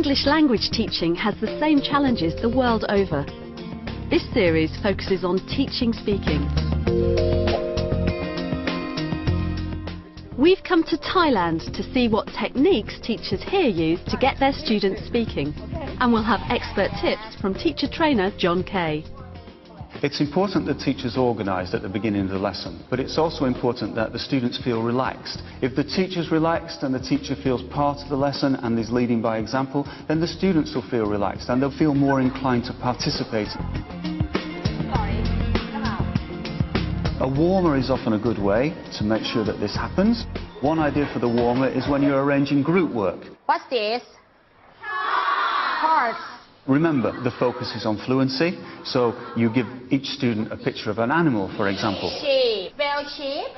English language teaching has the same challenges the world over. This series focuses on teaching speaking. We've come to Thailand to see what techniques teachers here use to get their students speaking, and we'll have expert tips from teacher trainer John Kay. It's important that teachers organise at the beginning of the lesson, but it's also important that the students feel relaxed. If the teacher's relaxed and the teacher feels part of the lesson and is leading by example, then the students will feel relaxed and they'll feel more inclined to participate. A warmer is often a good way to make sure that this happens. One idea for the warmer is when you're arranging group work. What's this? Horse. Remember, the focus is on fluency, so you give each student a picture of an animal, for example. Sheep. Well, sheep.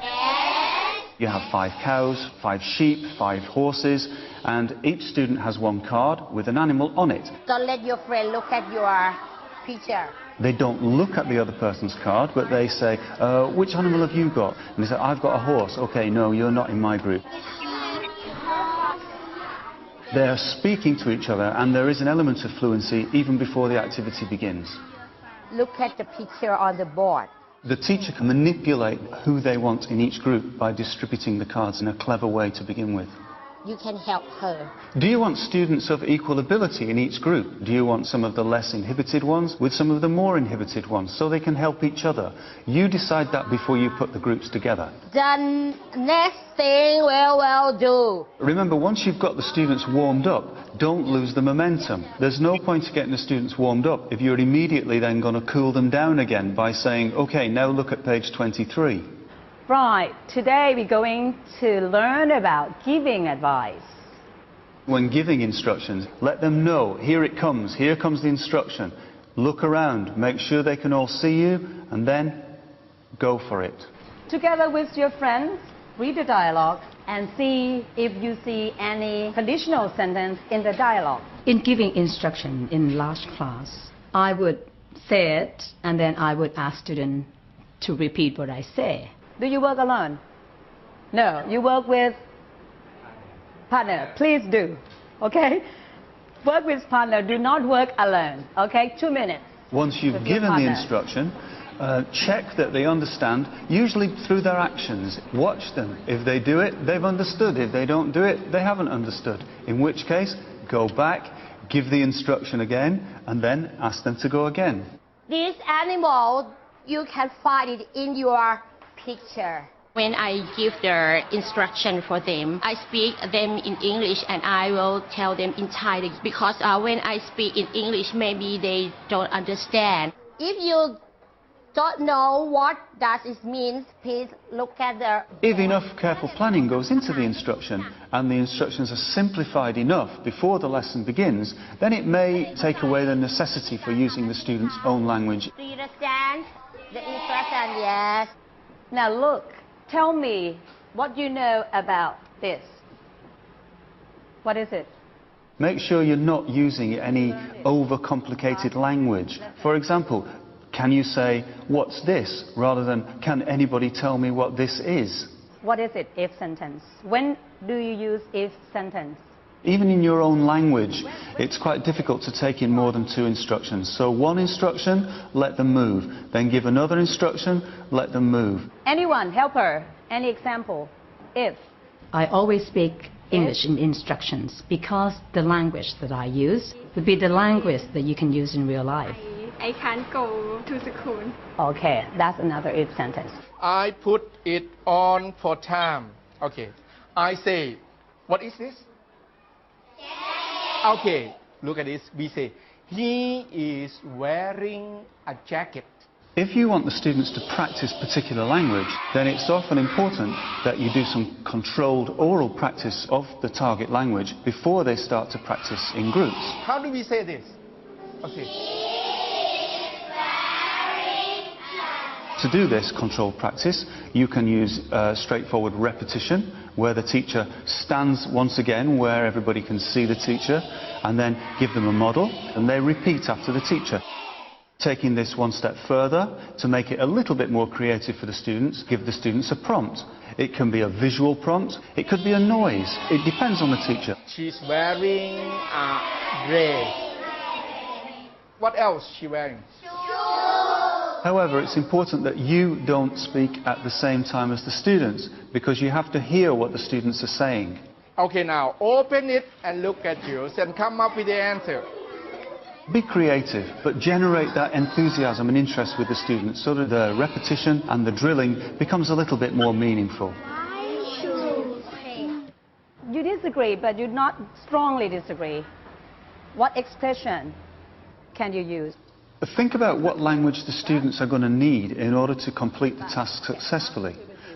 You have 5 cows, 5 sheep, 5 horses, and each student has one card with an animal on it. Don't let your friend look at your picture. They don't look at the other person's card, but they say, which animal have you got? And they say, I've got a horse. Okay, no, you're not in my group. They're speaking to each other, and there is an element of fluency even before the activity begins. Look at the picture on the board. The teacher can manipulate who they want in each group by distributing the cards in a clever way to begin with. You can help her. Do you want students of equal ability in each group? Do you want some of the less inhibited ones with some of the more inhibited ones so they can help each other? You decide that before you put the groups together. The next thing we will do. Remember, once you've got the students warmed up, don't lose the momentum. There's no point in getting the students warmed up if you're immediately then going to cool them down again by saying, OK, now look at page 23. Right, today we're going to learn about giving advice. When giving instructions, let them know, here it comes, here comes the instruction. Look around, make sure they can all see you, and then go for it. Together with your friends, read the dialogue and see if you see any conditional sentence in the dialogue. In giving instruction in large class, I would say it and then I would ask students to repeat what I say. Do you work alone? No, you work with partner. Please do, okay? Work with partner, do not work alone, okay? 2 minutes. Once you've given the instruction, check that they understand, usually through their actions. Watch them. If they do it, they've understood. If they don't do it, they haven't understood. In which case, go back, give the instruction again, and then ask them to go again. This animal, you can find it in your picture. When I give the instruction for them, I speak them in English and I will tell them in Thai because when I speak in English, maybe they don't understand. If you don't know what does it mean, please look at the... If enough careful planning goes into the instruction and the instructions are simplified enough before the lesson begins, then it may take away the necessity for using the student's own language. Do you understand the instruction? Yes. Now look, tell me what you know about this. What is it? Make sure you're not using any overcomplicated language. For example, can you say, what's this, rather than, can anybody tell me what this is? What is it, if sentence? When do you use if sentence? Even in your own language, it's quite difficult to take in more than 2 instructions. So one instruction, let them move. Then give another instruction, let them move. Anyone, help her. Any example? If. I always speak English in instructions because the language that I use would be the language that you can use in real life. I can't go to school. Okay, that's another if sentence. I put it on for time. Okay. I say, what is this? Okay, look at this. We say, he is wearing a jacket. If you want the students to practice particular language, then it's often important that you do some controlled oral practice of the target language before they start to practice in groups. How do we say this? Okay. To do this controlled practice, you can use straightforward repetition, where the teacher stands once again where everybody can see the teacher, and then give them a model, and they repeat after the teacher. Taking this one step further, to make it a little bit more creative for the students, give the students a prompt. It can be a visual prompt. It could be a noise. It depends on the teacher. She's wearing a dress. What else is she wearing? However, it's important that you don't speak at the same time as the students, because you have to hear what the students are saying. Okay, now open it and look at yours and come up with the answer. Be creative, but generate that enthusiasm and interest with the students so that the repetition and the drilling becomes a little bit more meaningful. You disagree, but you not strongly disagree. What expression can you use? Think about what language the students are going to need in order to complete the task successfully.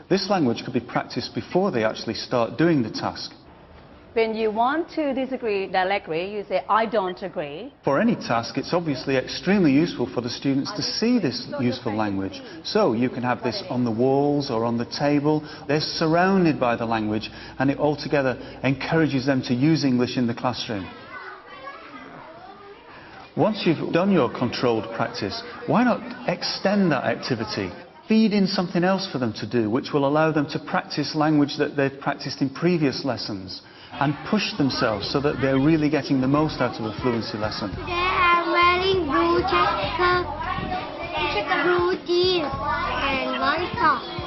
This language could be practiced before they actually start doing the task. When you want to disagree directly, you say, I don't agree. For any task, it's obviously extremely useful for the students to see this useful language. So you can have this on the walls or on the table. They're surrounded by the language, and it altogether encourages them to use English in the classroom. Once you've done your controlled practice, why not extend that activity? Feed in something else for them to do, which will allow them to practice language that they've practiced in previous lessons, and push themselves so that they're really getting the most out of a fluency lesson. Today I'm wearing blue jeans and white socks.